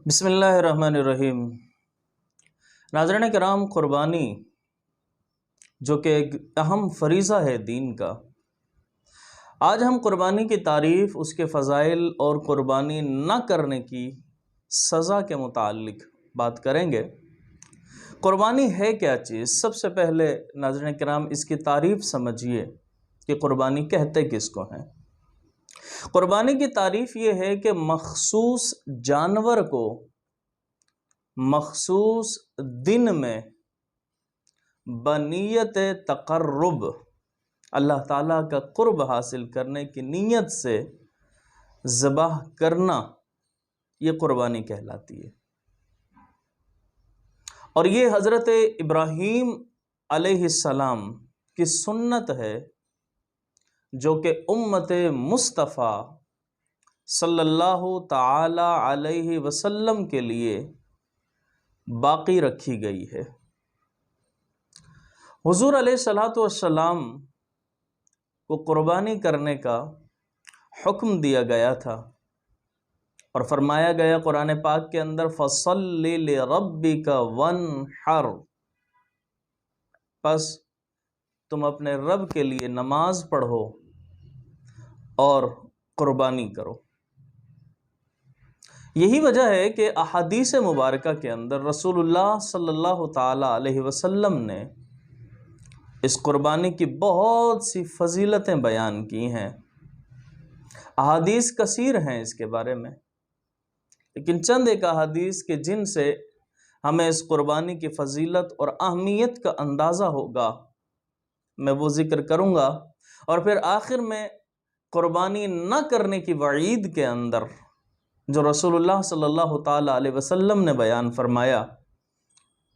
بسم اللہ الرحمن الرحیم۔ ناظرین کرام، قربانی جو کہ ایک اہم فریضہ ہے دین کا، آج ہم قربانی کی تعریف، اس کے فضائل اور قربانی نہ کرنے کی سزا کے متعلق بات کریں گے۔ قربانی ہے کیا چیز؟ سب سے پہلے ناظرین کرام اس کی تعریف سمجھیے کہ قربانی کہتے کس کو ہیں۔ قربانی کی تعریف یہ ہے کہ مخصوص جانور کو مخصوص دن میں بنیت تقرب، اللہ تعالیٰ کا قرب حاصل کرنے کی نیت سے ذبح کرنا، یہ قربانی کہلاتی ہے۔ اور یہ حضرت ابراہیم علیہ السلام کی سنت ہے، جو کہ امت مصطفیٰ صلی اللہ تعالی علیہ وسلم کے لیے باقی رکھی گئی ہے۔ حضور علیہ السلام کو قربانی کرنے کا حکم دیا گیا تھا اور فرمایا گیا قرآن پاک کے اندر فَصَلِّ لِرَبِّكَ وَانْحَرْ، پس تم اپنے رب کے لیے نماز پڑھو اور قربانی کرو۔ یہی وجہ ہے کہ احادیث مبارکہ کے اندر رسول اللہ صلی اللہ تعالی علیہ وسلم نے اس قربانی کی بہت سی فضیلتیں بیان کی ہیں۔ احادیث کثیر ہیں اس کے بارے میں، لیکن چند ایک احادیث کے جن سے ہمیں اس قربانی کی فضیلت اور اہمیت کا اندازہ ہوگا، میں وہ ذکر کروں گا، اور پھر آخر میں قربانی نہ کرنے کی وعید کے اندر جو رسول اللہ صلی اللہ تعالی علیہ وسلم نے بیان فرمایا،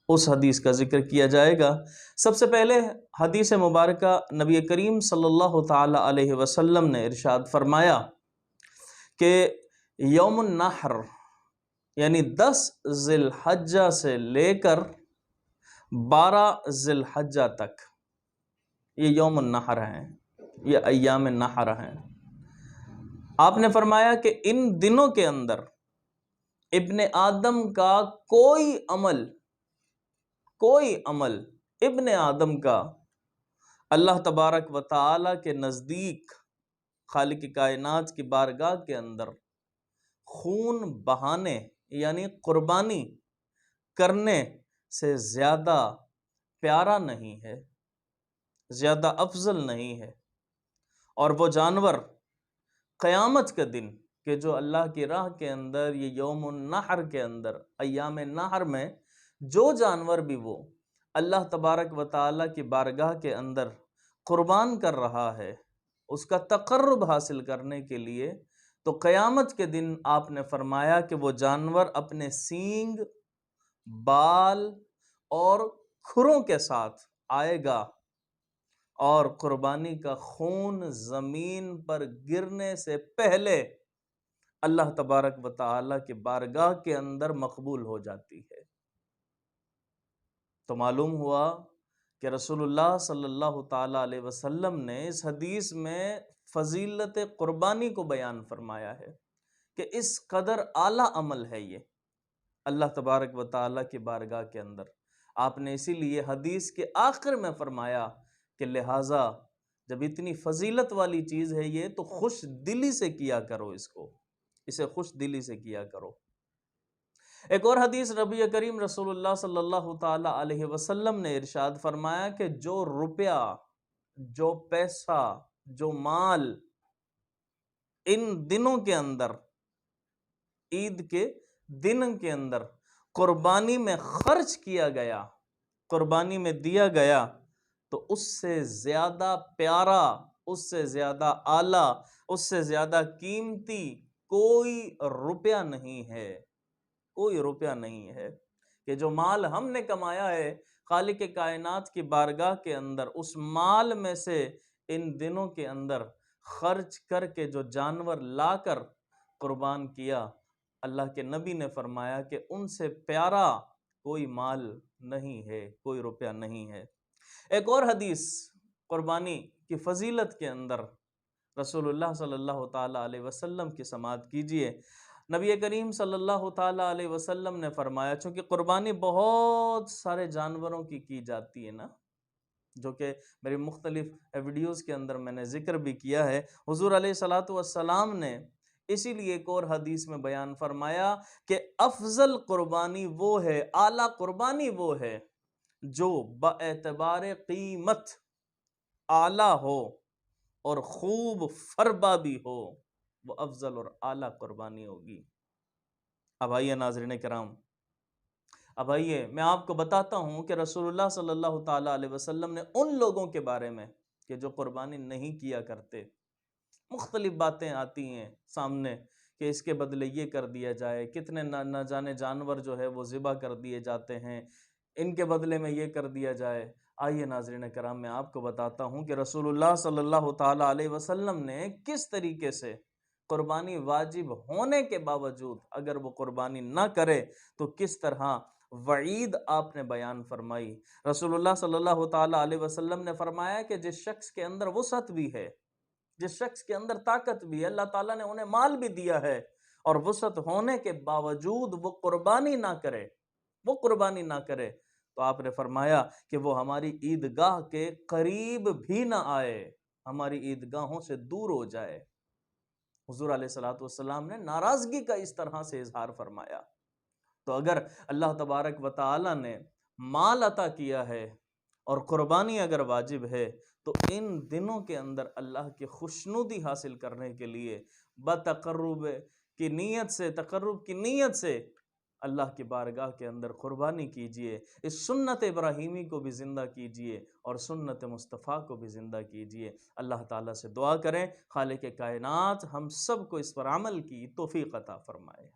اس حدیث کا ذکر کیا جائے گا۔ سب سے پہلے حدیث مبارکہ نبی کریم صلی اللہ تعالی علیہ وسلم نے ارشاد فرمایا کہ یوم النحر، یعنی 10 ذی الحجہ سے لے کر 12 ذی الحجہ تک، یہ یوم النحر ہیں، یہ ایام النحر ہیں۔ آپ نے فرمایا کہ ان دنوں کے اندر ابن آدم کا کوئی عمل ابن آدم کا اللہ تبارک و تعالی کے نزدیک، خالق کائنات کی بارگاہ کے اندر خون بہانے یعنی قربانی کرنے سے زیادہ پیارا نہیں ہے، زیادہ افضل نہیں ہے۔ اور وہ جانور قیامت کے دن کہ جو اللہ کی راہ کے اندر، یہ یوم النحر کے اندر، ایام نحر میں جو جانور بھی وہ اللہ تبارک و تعالیٰ کی بارگاہ کے اندر قربان کر رہا ہے، اس کا تقرب حاصل کرنے کے لیے، تو قیامت کے دن آپ نے فرمایا کہ وہ جانور اپنے سینگ، بال اور کھروں کے ساتھ آئے گا، اور قربانی کا خون زمین پر گرنے سے پہلے اللہ تبارک و تعالیٰ کی بارگاہ کے اندر مقبول ہو جاتی ہے۔ تو معلوم ہوا کہ رسول اللہ صلی اللہ تعالیٰ علیہ وسلم نے اس حدیث میں فضیلت قربانی کو بیان فرمایا ہے کہ اس قدر اعلیٰ عمل ہے یہ اللہ تبارک و تعالیٰ کی بارگاہ کے اندر۔ آپ نے اسی لیے حدیث کے آخر میں فرمایا کہ لہٰذا جب اتنی فضیلت والی چیز ہے یہ، تو خوش دلی سے کیا کرو، اسے خوش دلی سے کیا کرو۔ ایک اور حدیث نبی کریم رسول اللہ صلی اللہ تعالی علیہ وسلم نے ارشاد فرمایا کہ جو روپیہ، جو پیسہ، جو مال ان دنوں کے اندر، عید کے دن کے اندر قربانی میں خرچ کیا گیا، قربانی میں دیا گیا، تو اس سے زیادہ پیارا، اس سے زیادہ اعلیٰ، اس سے زیادہ قیمتی کوئی روپیہ نہیں ہے، کوئی روپیہ نہیں ہے کہ جو مال ہم نے کمایا ہے خالق کائنات کی بارگاہ کے اندر، اس مال میں سے ان دنوں کے اندر خرچ کر کے جو جانور لا کر قربان کیا، اللہ کے نبی نے فرمایا کہ ان سے پیارا کوئی مال نہیں ہے، کوئی روپیہ نہیں ہے۔ ایک اور حدیث قربانی کی فضیلت کے اندر رسول اللہ صلی اللہ تعالی علیہ وسلم کی سماعت کیجئے۔ نبی کریم صلی اللہ تعالیٰ علیہ وسلم نے فرمایا، چونکہ قربانی بہت سارے جانوروں کی جاتی ہے نا، جو کہ میری مختلف ویڈیوز کے اندر میں نے ذکر بھی کیا ہے، حضور علیہ الصلوۃ والسلام نے اسی لیے ایک اور حدیث میں بیان فرمایا کہ افضل قربانی وہ ہے، اعلیٰ قربانی وہ ہے جو باعتبار قیمت اعلیٰ ہو اور خوب فربا بھی ہو، وہ افضل اور اعلیٰ قربانی ہوگی۔ اب آئیے ناظرین کرام، اب آئیے میں آپ کو بتاتا ہوں کہ رسول اللہ صلی اللہ تعالیٰ علیہ وسلم نے ان لوگوں کے بارے میں کہ جو قربانی نہیں کیا کرتے، مختلف باتیں آتی ہیں سامنے کہ اس کے بدلے یہ کر دیا جائے، کتنے نہ جانے جانور جو ہے وہ ذبح کر دیے جاتے ہیں، ان کے بدلے میں یہ کر دیا جائے۔ آئیے ناظرین کرام میں آپ کو بتاتا ہوں کہ رسول اللہ صلی اللہ تعالیٰ علیہ وسلم نے کس طریقے سے قربانی واجب ہونے کے باوجود اگر وہ قربانی نہ کرے تو کس طرح وعید آپ نے بیان فرمائی۔ رسول اللہ صلی اللہ تعالیٰ علیہ وسلم نے فرمایا کہ جس شخص کے اندر وسعت بھی ہے، جس شخص کے اندر طاقت بھی ہے، اللہ تعالیٰ نے انہیں مال بھی دیا ہے، اور وسعت ہونے کے باوجود وہ قربانی نہ کرے، تو آپ نے فرمایا کہ وہ ہماری عیدگاہ کے قریب بھی نہ آئے، ہماری عیدگاہوں سے دور ہو جائے۔ حضور علیہ الصلوۃ والسلام نے ناراضگی کا اس طرح سے اظہار فرمایا۔ تو اگر اللہ تبارک و تعالی نے مال عطا کیا ہے اور قربانی اگر واجب ہے، تو ان دنوں کے اندر اللہ کی خوشنودی حاصل کرنے کے لیے تقرب کی نیت سے اللہ کی بارگاہ کے اندر قربانی کیجئے، اس سنت ابراہیمی کو بھی زندہ کیجئے اور سنت مصطفیٰ کو بھی زندہ کیجئے۔ اللہ تعالیٰ سے دعا کریں خالق کائنات ہم سب کو اس پر عمل کی توفیق عطا فرمائے۔